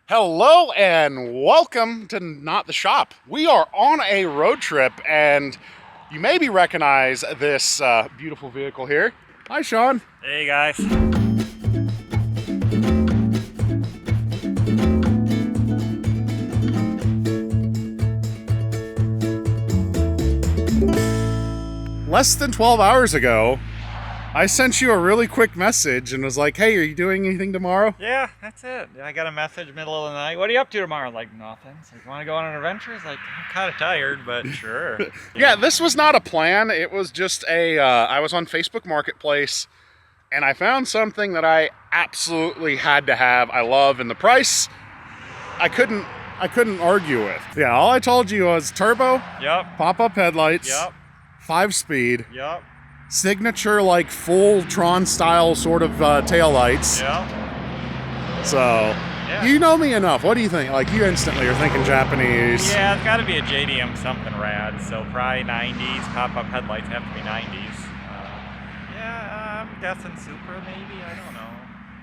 Hello and welcome to Not the Shop. We are on a road trip and you maybe recognize this beautiful vehicle here. Hi, Sean. Hey, guys. Less than 12 hours ago, I sent you a really quick message and was like, hey, are you doing anything tomorrow? Yeah, that's it. I got a message middle of the night. What are you up to tomorrow? Like, nothing. It's like, want to go on an adventure? It's like, I'm kind of tired, but sure. Yeah, this was not a plan. It was just I was on Facebook Marketplace and I found something that I absolutely had to have. I love, and the price, I couldn't argue with. Yeah, all I told you was turbo, Yep. pop-up headlights, Yep. 5-speed, Yep. signature like full Tron style sort of taillights. Yep. So, Yeah. you know me enough. What do you think? Like, you instantly are thinking Japanese. Yeah, it's got to be a JDM something rad. So probably 90s. Pop-up headlights have to be 90s. I'm guessing Supra maybe. I don't know.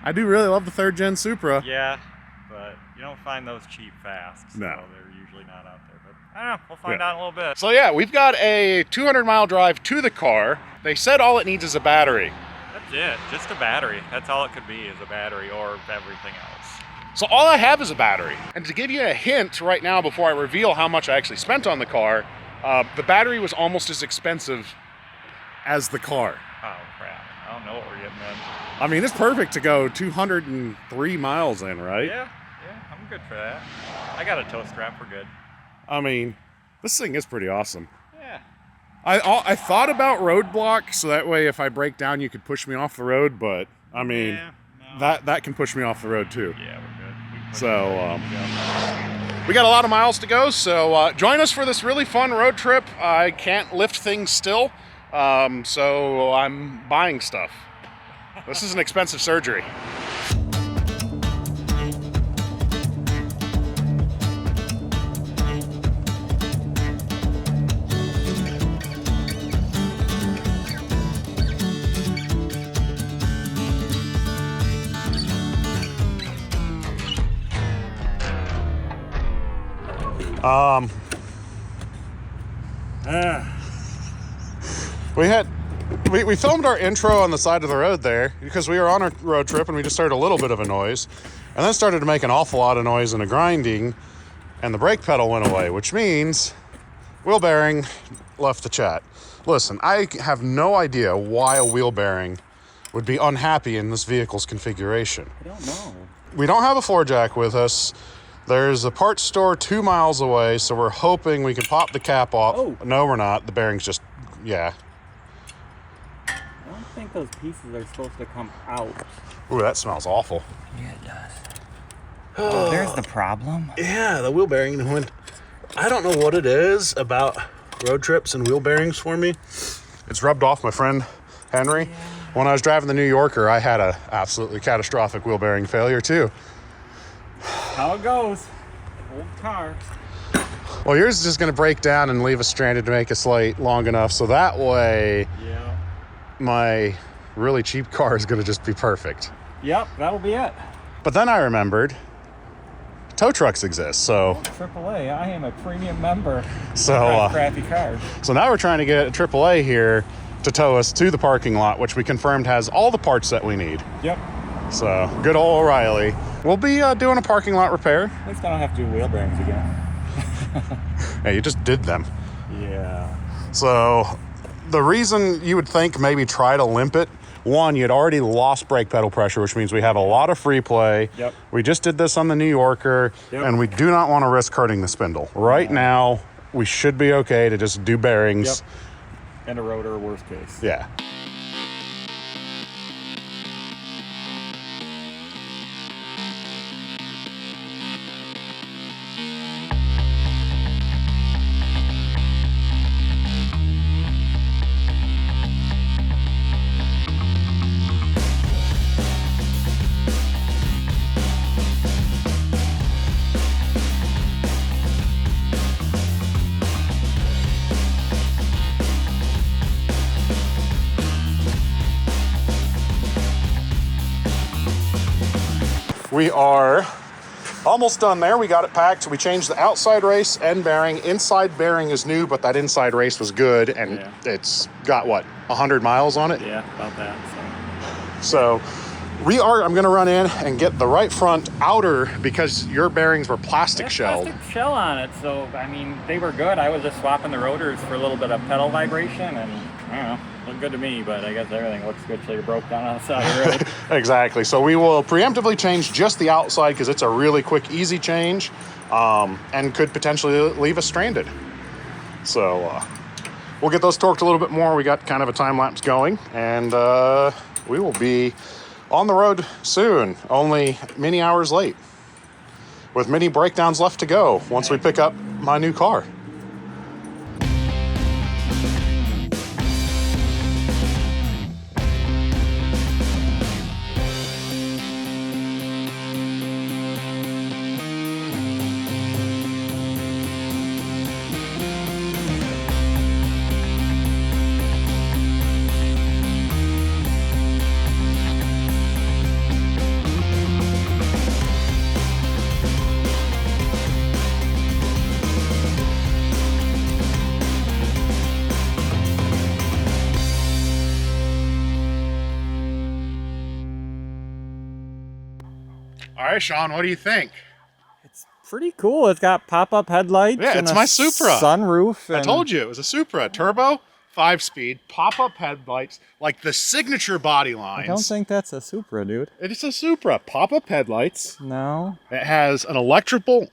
I do really love the third gen Supra. Yeah, but you don't find those cheap fast. So No. they're usually not out there. But I don't know. We'll find out in a little bit. So yeah, we've got a 200-mile drive to the car. They said all it needs is a battery. That's it. Just a battery. That's all it could be, is a battery or everything else. So all I have is a battery. And to give you a hint right now before I reveal how much I actually spent on the car, the battery was almost as expensive as the car. Oh, crap. I don't know what we're getting then. I mean, it's perfect to go 203 miles in, right? Yeah, I'm good for that. I got a tow strap. We're good. I mean, this thing is pretty awesome. Yeah. I thought about roadblock, so that way if I break down, you could push me off the road, but I mean, Yeah, no. that can push me off the road too. Yeah, we're good. We can put So, it yeah. we got a lot of miles to go, so join us for this really fun road trip. I can't lift things still, so I'm buying stuff. This is an expensive surgery. We filmed our intro on the side of the road there because we were on a road trip and we just heard a little bit of a noise and then started to make an awful lot of noise and a grinding, and the brake pedal went away, which means wheel bearing left the chat. Listen, I have no idea why a wheel bearing would be unhappy in this vehicle's configuration. I don't know. We don't have a 4-jack with us. There's a parts store 2 miles away, so we're hoping we can pop the cap off. Oh. No, we're not. The bearing's just, yeah. I don't think those pieces are supposed to come out. Ooh, that smells awful. Yeah, it does. Oh, there's the problem. Yeah, the wheel bearing went. I don't know what it is about road trips and wheel bearings for me. It's rubbed off my friend Henry. Yeah. When I was driving the New Yorker, I had a absolutely catastrophic wheel bearing failure too. How it goes. Old cars. Well, yours is just going to break down and leave us stranded to make us late long enough, so that way Yeah. my really cheap car is going to just be perfect. Yep, that'll be it. But then I remembered tow trucks exist, so AAA, I am a premium member. So, crappy cars. so now we're trying to get a AAA here to tow us to the parking lot, which we confirmed has all the parts that we need. Yep. So good old O'Reilly. We'll be doing a parking lot repair. At least I don't have to do wheel bearings again. Yeah, you just did them. Yeah. So the reason you would think maybe try to limp it, one, you'd already lost brake pedal pressure, which means we have a lot of free play. Yep. We just did this on the New Yorker, Yep. and we do not want to risk hurting the spindle. Right now, we should be okay to just do bearings. Yep. And a rotor, worst case. Yeah. We are Almost done there. We got it packed. We changed the outside race end bearing. Inside bearing is new, but that inside race was good, and it's got, what, 100 miles on it? Yeah, about that. So I'm going to run in and get the right front outer, because your bearings were plastic shell. Plastic shell on it, so, I mean, they were good. I was just swapping the rotors for a little bit of pedal vibration, and, I don't know, looked good to me, but I guess everything looks good till you're broke down on the side of the road. Exactly. So we will preemptively change just the outside, because it's a really quick, easy change, and could potentially leave us stranded. So we'll get those torqued a little bit more. We got kind of a time lapse going, and we will be on the road soon, only many hours late, with many breakdowns left to go once we pick up my new car. All right, Sean, what do you think? It's pretty cool. It's got pop-up headlights. Yeah, and it's my Supra. Sunroof. And I told you, it was a Supra. Turbo, 5-speed, pop-up headlights, like the signature body lines. I don't think that's a Supra, dude. It's a Supra. Pop-up headlights. No. It has an electrically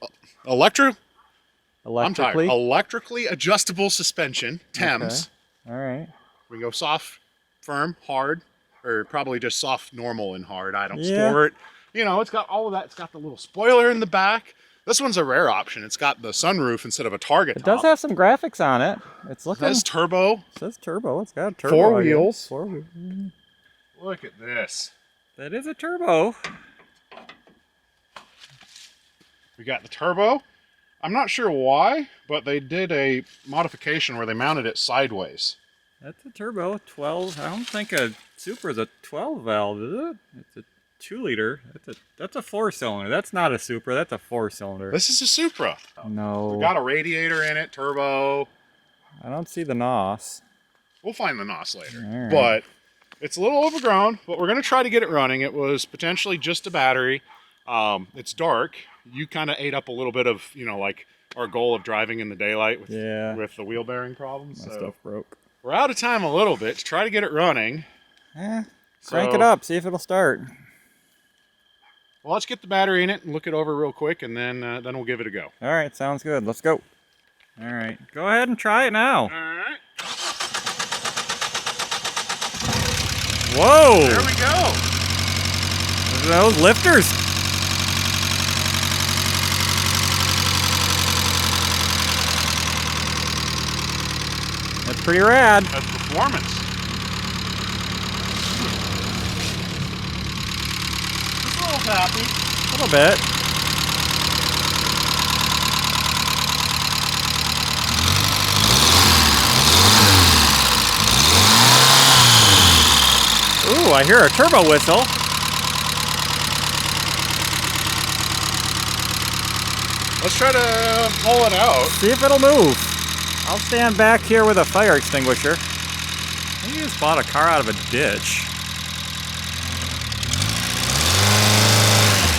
adjustable suspension, Thames. Okay. All right. We can go soft, firm, hard, or probably just soft, normal, and hard. I don't Yeah. sport. You know, it's got all of that. It's got the little spoiler in the back. This one's a rare option. It's got the sunroof instead of a target top. It does have some graphics on it. It's looking. It says turbo. It says turbo. It's got a turbo. 4 wheels. 4 wheels. Look at this. That is a turbo. We got the turbo. I'm not sure why, but they did a modification where they mounted it sideways. That's a turbo. 12. I don't think a Supra is a 12 valve, is it? It's a 2-liter. That's a 4-cylinder. That's not a Supra. That's a 4-cylinder. This is a Supra. No. We got a radiator in it, turbo. I don't see the NOS. We'll find the NOS later. All right. But it's a little overgrown, but we're going to try to get it running. It was potentially just a battery. It's dark. You kind of ate up a little bit of, you know, like our goal of driving in the daylight with the wheel bearing problems. My so stuff broke. we're out of time a little bit to try to get it running. Crank it up. See if it'll start. Well, let's get the battery in it and look it over real quick, and then we'll give it a go. All right, sounds good. Let's go. All right, go ahead and try it now. All right. Whoa! There we go. Look at those lifters. That's pretty rad. That's performance. Just a little tappy. A little bit. Ooh, I hear a turbo whistle. Let's try to pull it out. See if it'll move. I'll stand back here with a fire extinguisher. I think you just bought a car out of a ditch.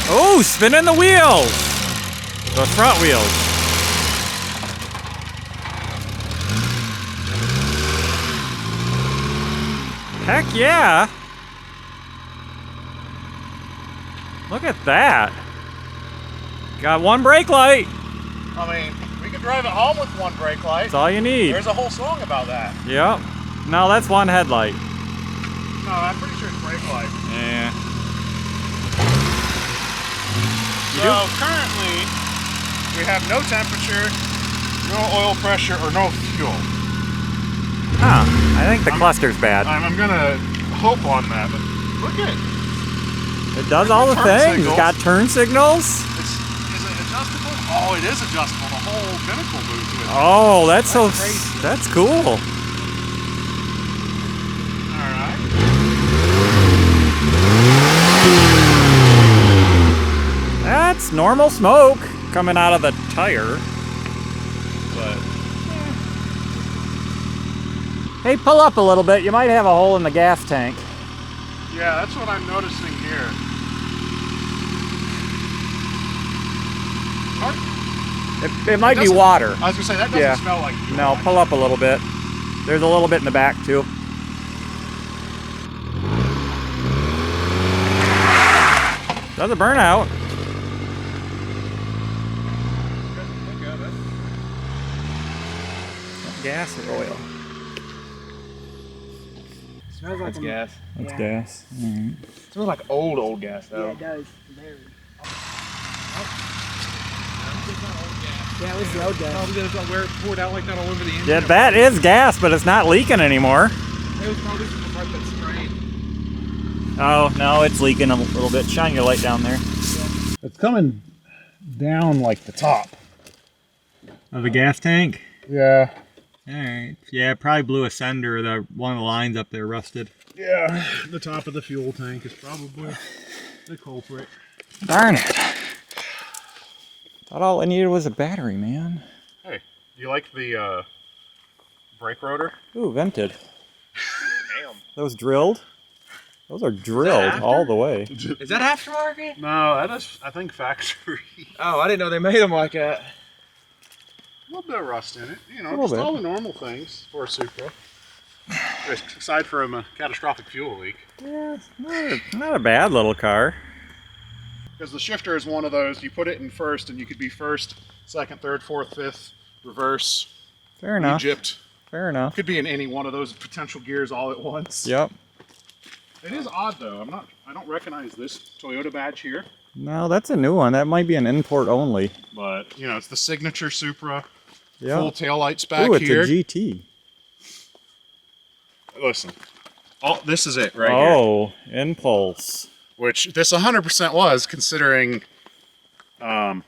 Oh, spinning the wheels! The front wheels. Heck yeah! Look at that. Got one brake light. I mean, we could drive it home with one brake light. That's all you need. There's a whole song about that. Yep. No, that's one headlight. No, I'm pretty sure it's brake light. Yeah. So currently, we have no temperature, no oil pressure, or no fuel. Huh. I think the cluster's bad. I'm gonna hope on that, but look at it. It does all the things. It's got turn signals. Is it adjustable? Oh, it is adjustable. The whole binnacle moves with it. Oh, that's so crazy. That's cool. Alright. That's It's normal smoke coming out of the tire. But hey, pull up a little bit. You might have a hole in the gas tank. Yeah, that's what I'm noticing here. It might be water. I was gonna say, that doesn't smell like fuel. No, pull up a little bit. There's a little bit in the back too. Doesn't burn out. Gas or oil? Smells like gas. That's gas. Mm-hmm. Smells like old gas though. Yeah, it does. Very. Yeah, it was the old gas. Oh, we gotta wear it poured out like that all over the engine. Yeah, that is gas, but it's not leaking anymore. It was probably the part that sprayed. Oh, no, it's leaking a little bit. Shine your light down there. It's coming down like the top. Of the gas tank? Yeah. Alright. Yeah, it probably blew a sender. One of the lines up there rusted. Yeah, the top of the fuel tank is probably the culprit. Darn it. Thought all I needed was a battery, man. Hey, do you like the brake rotor? Ooh, vented. Damn. Those drilled? Those are drilled all the way. Is that aftermarket? No, that is, I think, factory. Oh, I didn't know they made them like that. A little bit of rust in it. You know, little just bit. all the normal things for a Supra. Aside from a catastrophic fuel leak. Yeah, not a bad little car. Because the shifter is one of those, you put it in first and you could be first, second, third, fourth, fifth, reverse, Fair enough. Egypt. Fair enough. Could be in any one of those potential gears all at once. Yep. It is odd though. I don't recognize this Toyota badge here. No, that's a new one. That might be an import only. But, you know, it's the signature Supra. Yep. Full taillights back Ooh, it's here. a GT. Listen. Oh, this is it right here. Oh, Impulse. Which this 100% was, considering 20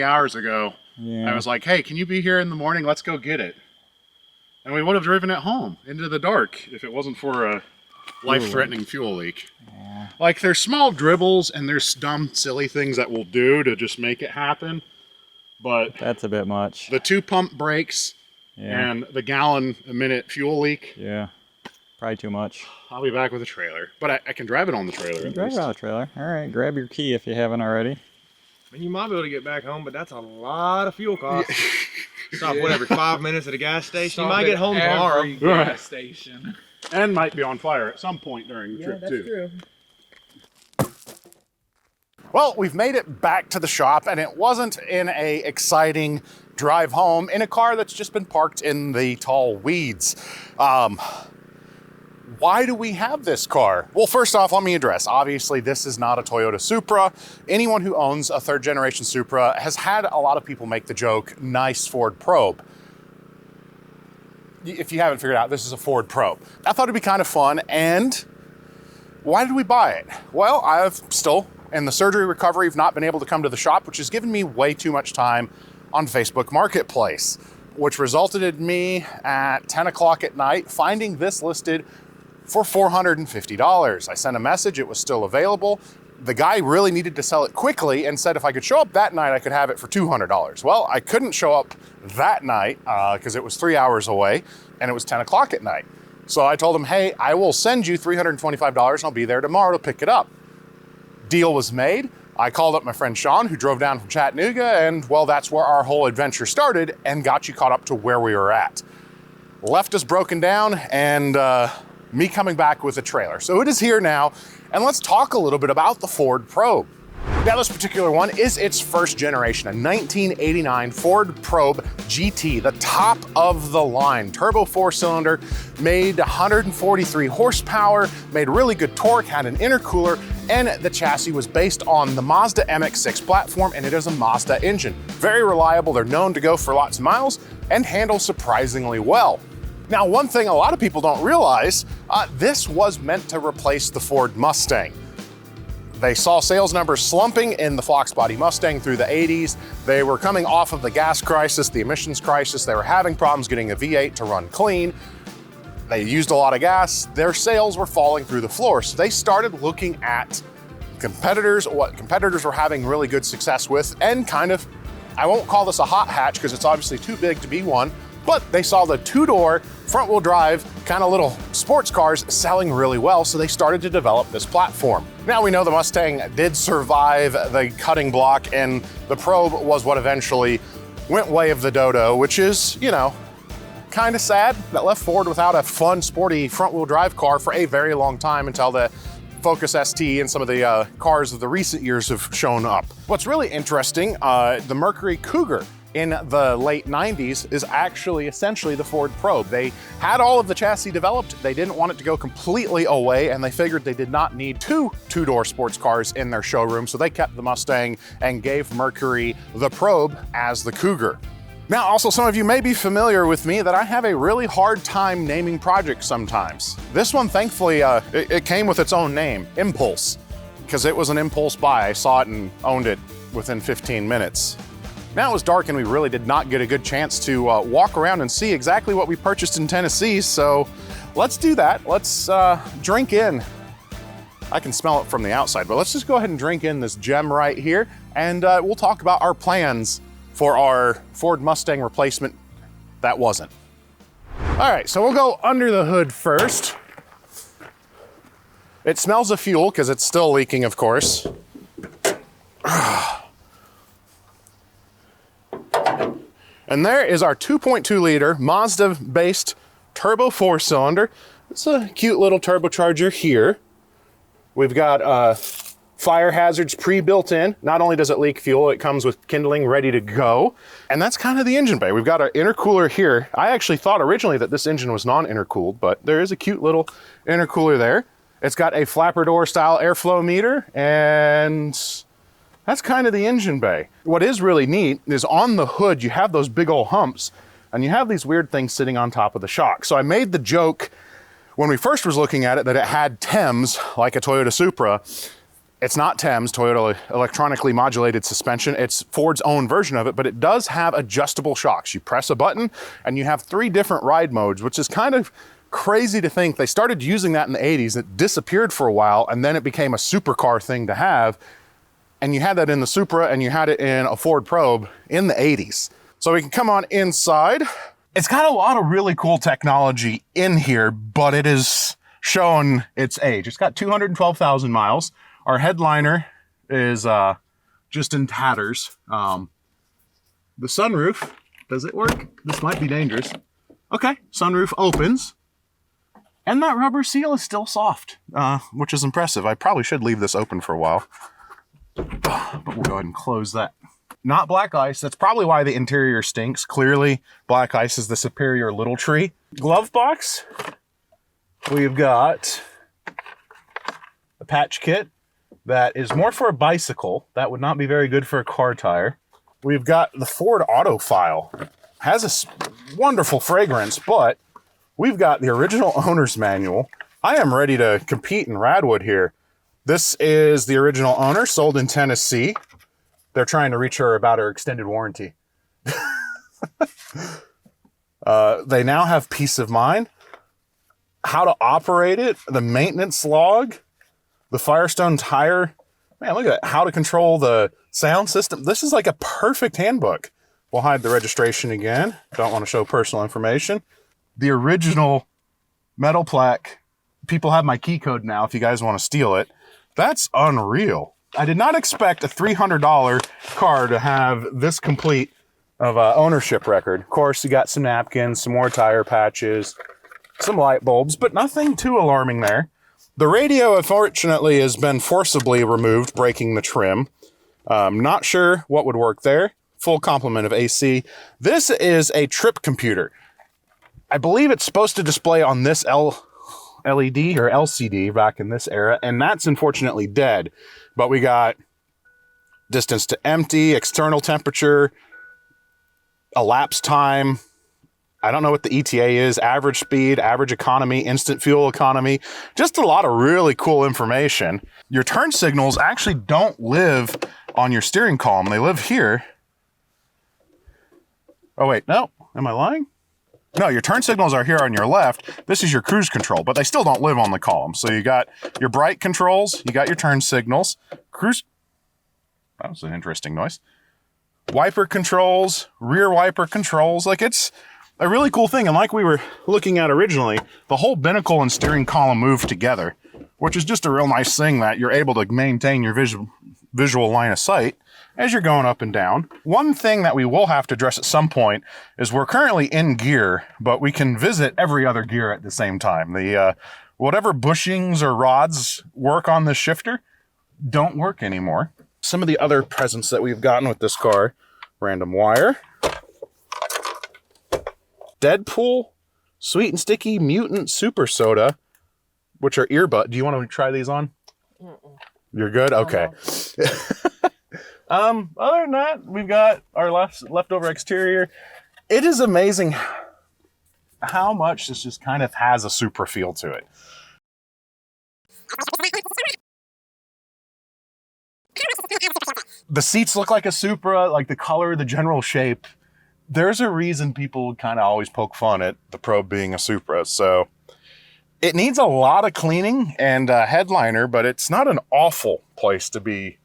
hours ago, Yeah. I was like, hey, can you be here in the morning? Let's go get it. And we would have driven it home into the dark if it wasn't for a life-threatening fuel leak. Yeah. Like, there's small dribbles and there's dumb, silly things that we'll do to just make it happen. But That's a bit much. the 2-pump brakes Yeah. and the gallon-a-minute fuel leak, Yeah. Probably too much. I'll be back with a trailer. But I can drive it on the trailer at Drive least. around the trailer. All right, grab your key if you haven't already. And you might be able to get back home, but that's a lot of fuel costs. Stop every 5 minutes at a gas station. You might get home tomorrow. Right. Gas station. And might be on fire at some point during the trip, that's too. true. Well, we've made it back to the shop, and it wasn't in a exciting drive home in a car that's just been parked in the tall weeds. Why do we have this car? Well, first off, let me address, obviously this is not a Toyota Supra. Anyone who owns a third generation Supra has had a lot of people make the joke, nice Ford Probe. If you haven't figured out, this is a Ford Probe. I thought it'd be kind of fun, and why did we buy it? Well, I've still, in the surgery recovery, have not been able to come to the shop, which has given me way too much time on Facebook Marketplace, which resulted in me at 10 o'clock at night finding this listed for $450. I sent a message, it was still available. The guy really needed to sell it quickly and said if I could show up that night, I could have it for $200. Well, I couldn't show up that night because it was 3 hours away and it was 10 o'clock at night. So I told him, hey, I will send you $325 and I'll be there tomorrow to pick it up. Deal was made. I called up my friend Sean, who drove down from Chattanooga, and well, that's where our whole adventure started and got you caught up to where we were at. Left us broken down and me coming back with a trailer. So it is here now, and let's talk a little bit about the Ford Probe. Now this particular one is its first generation, a 1989 Ford Probe GT, the top of the line. Turbo 4-cylinder, made 143 horsepower, made really good torque, had an intercooler, and the chassis was based on the Mazda MX-6 platform, and it is a Mazda engine. Very reliable, they're known to go for lots of miles, and handle surprisingly well. Now, one thing a lot of people don't realize, this was meant to replace the Ford Mustang. They saw sales numbers slumping in the Fox body Mustang through the 80s. They were coming off of the gas crisis, the emissions crisis. They were having problems getting a V8 to run clean. They used a lot of gas. Their sales were falling through the floor. So they started looking at competitors, what competitors were having really good success with, and kind of, I won't call this a hot hatch because it's obviously too big to be one, but they saw the two-door front-wheel drive kind of little sports cars selling really well, so they started to develop this platform. Now we know the Mustang did survive the cutting block, and the Probe was what eventually went way of the dodo, which is, you know, kind of sad. That left Ford without a fun, sporty front-wheel drive car for a very long time until the Focus ST and some of the cars of the recent years have shown up. What's really interesting, the Mercury Cougar in the late 90s is actually essentially the Ford Probe. They had all of the chassis developed, they didn't want it to go completely away, and they figured they did not need two-door sports cars in their showroom, so they kept the Mustang and gave Mercury the Probe as the Cougar. Now, also, some of you may be familiar with me that I have a really hard time naming projects sometimes. This one, thankfully, it came with its own name, Impulse, because it was an impulse buy. I saw it and owned it within 15 minutes. Now it was dark and we really did not get a good chance to walk around and see exactly what we purchased in Tennessee, so let's do that. Let's drink in. I can smell it from the outside, but let's just go ahead and drink in this gem right here, and we'll talk about our plans for our Ford Mustang replacement that wasn't. All right, so we'll go under the hood first. It smells of fuel because it's still leaking, of course. And there is our 2.2 liter Mazda-based turbo 4-cylinder. It's a cute little turbocharger here. We've got fire hazards pre-built in. Not only does it leak fuel, it comes with kindling ready to go. And that's kind of the engine bay. We've got our intercooler here. I actually thought originally that this engine was non-intercooled, but there is a cute little intercooler there. It's got a flapper door style airflow meter, and that's kind of the engine bay. What is really neat is on the hood, you have those big old humps, and you have these weird things sitting on top of the shock. So I made the joke when we first was looking at it that it had TEMS, like a Toyota Supra. It's not TEMS, Toyota electronically modulated suspension. It's Ford's own version of it, but it does have adjustable shocks. You press a button and you have 3 different ride modes, which is kind of crazy to think. They started using that in the 80s. It disappeared for a while, and then it became a supercar thing to have. And you had that in the Supra, and you had it in a Ford Probe in the 80s. So we can come on inside. It's got a lot of really cool technology in here, but it is showing its age. It's got 212,000 miles. Our headliner is just in tatters. The sunroof, does it work? This might be dangerous. Okay, sunroof opens. And that rubber seal is still soft, which is impressive. I probably should leave this open for a while. But we'll go ahead and close that. Not black ice. That's probably why the interior stinks. Clearly, black ice is the superior little tree. Glove box. We've got a patch kit that is more for a bicycle. That would not be very good for a car tire. We've got the Ford Auto File. Has a wonderful fragrance, but we've got the original owner's manual. I am ready to compete in Radwood here. This is the original owner, sold in Tennessee. They're trying to reach her about her extended warranty. They now have peace of mind, how to operate it, the maintenance log, the Firestone tire. Man, look at that. How to control the sound system. This is like a perfect handbook. We'll hide the registration again. Don't want to show personal information. The original metal plaque. People have my key code now if you guys want to steal it. That's unreal. I did not expect a $300 car to have this complete of a ownership record. Of course, you got some napkins, some more tire patches, some light bulbs, but nothing too alarming there. The radio, unfortunately, has been forcibly removed, breaking the trim. Not sure what would work there. Full complement of AC. This is a trip computer. I believe it's supposed to display on this LED or LCD back in this era, and that's unfortunately dead. But we got distance to empty, external temperature, elapsed time. I don't know what the ETA is, average speed, average economy, instant fuel economy. Just a lot of really cool information. Your turn signals actually don't live on your steering column. They live here. Oh wait, no, am I lying? No, your turn signals are here on your left. This is your cruise control, but they still don't live on the column. So you got your bright controls, you got your turn signals, cruise. That was an interesting noise. Wiper controls, rear wiper controls. Like, it's a really cool thing. And like we were looking at originally, the whole binnacle and steering column move together, which is just a real nice thing that you're able to maintain your visual line of sight as you're going up and down. One thing that we will have to address at some point is we're currently in gear, but we can visit every other gear at the same time. The whatever bushings or rods work on this shifter don't work anymore. Some of the other presents that we've gotten with this car: random wire, Deadpool, Sweet and Sticky Mutant Super Soda, which are earbud. Do you want to try these on? You're good? Okay. Other than that, we've got our leftover exterior. It is amazing how much this just kind of has a Supra feel to it. The seats look like a Supra, like the color, the general shape. There's a reason people kind of always poke fun at the Probe being a Supra. So it needs a lot of cleaning and headliner, but it's not an awful place to be.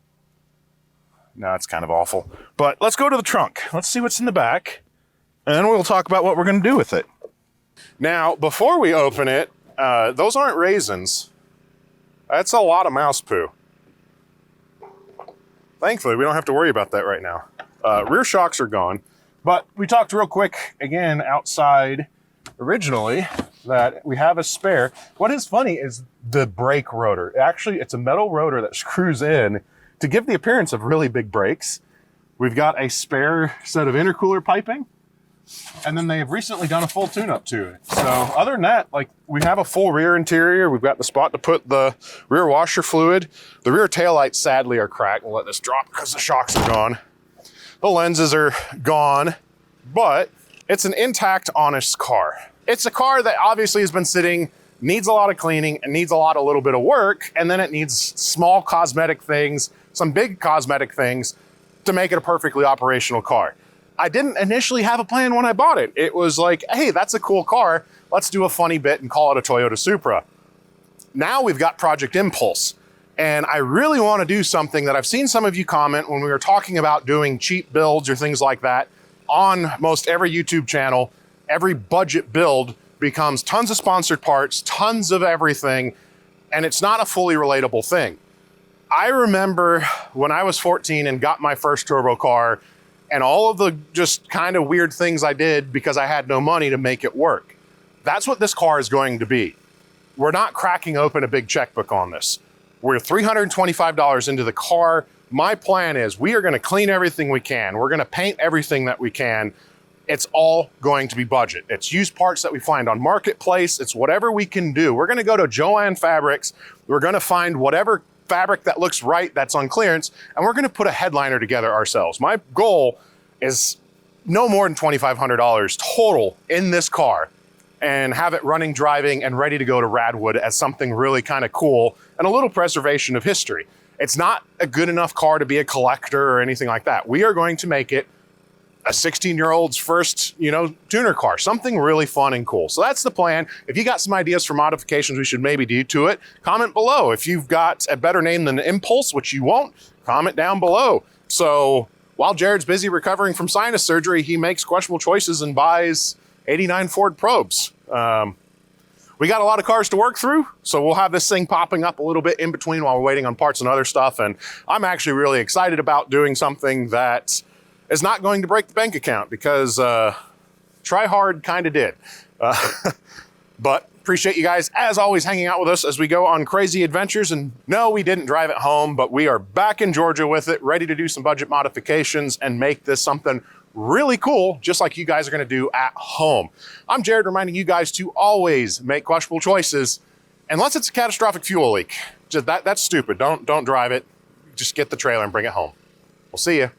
No, it's kind of awful. But let's go to the trunk. Let's see what's in the back, and then we'll talk about what we're going to do with it. Now, before we open it, those aren't raisins. That's a lot of mouse poo. Thankfully, we don't have to worry about that right now. Rear shocks are gone, but we talked real quick, again, outside originally, that we have a spare. What is funny is the brake rotor. Actually, it's a metal rotor that screws in to give the appearance of really big brakes. We've got a spare set of intercooler piping, and then they have recently done a full tune-up to it. So other than that, like, we have a full rear interior. We've got the spot to put the rear washer fluid. The rear taillights sadly are cracked. We'll let this drop because the shocks are gone. The lenses are gone, but it's an intact, honest car. It's a car that obviously has been sitting, needs a lot of cleaning, and needs a little bit of work, and then it needs small cosmetic things, some big cosmetic things to make it a perfectly operational car. I didn't initially have a plan when I bought it. It was like, hey, that's a cool car. Let's do a funny bit and call it a Toyota Supra. Now we've got Project Impulse, and I really want to do something that I've seen some of you comment when we were talking about doing cheap builds or things like that on most every YouTube channel. Every budget build becomes tons of sponsored parts, tons of everything, and it's not a fully relatable thing. I remember when I was 14 and got my first turbo car and all of the just kind of weird things I did because I had no money to make it work. That's what this car is going to be. We're not cracking open a big checkbook on this. We're $325 into the car. My plan is we are going to clean everything we can. We're going to paint everything that we can. It's all going to be budget. It's used parts that we find on Marketplace. It's whatever we can do. We're going to go to Joann Fabrics. We're going to find whatever fabric that looks right, that's on clearance, and we're going to put a headliner together ourselves. My goal is no more than $2,500 total in this car, and have it running, driving, and ready to go to Radwood as something really kind of cool and a little preservation of history. It's not a good enough car to be a collector or anything like that. We are going to make it a 16-year-old's first, tuner car, something really fun and cool. So that's the plan. If you got some ideas for modifications we should maybe do to it, comment below. If you've got a better name than Impulse, which you won't, comment down below. So while Jared's busy recovering from sinus surgery, he makes questionable choices and buys 89 Ford Probes. We got a lot of cars to work through, so we'll have this thing popping up a little bit in between while we're waiting on parts and other stuff. And I'm actually really excited about doing something that is not going to break the bank account, because Try Hard kind of did. But appreciate you guys, as always, hanging out with us as we go on crazy adventures. And no, we didn't drive it home, but we are back in Georgia with it, ready to do some budget modifications and make this something really cool, just like you guys are going to do at home. I'm Jared, reminding you guys to always make questionable choices, unless it's a catastrophic fuel leak. Just that's stupid. Don't drive it. Just get the trailer and bring it home. We'll see you.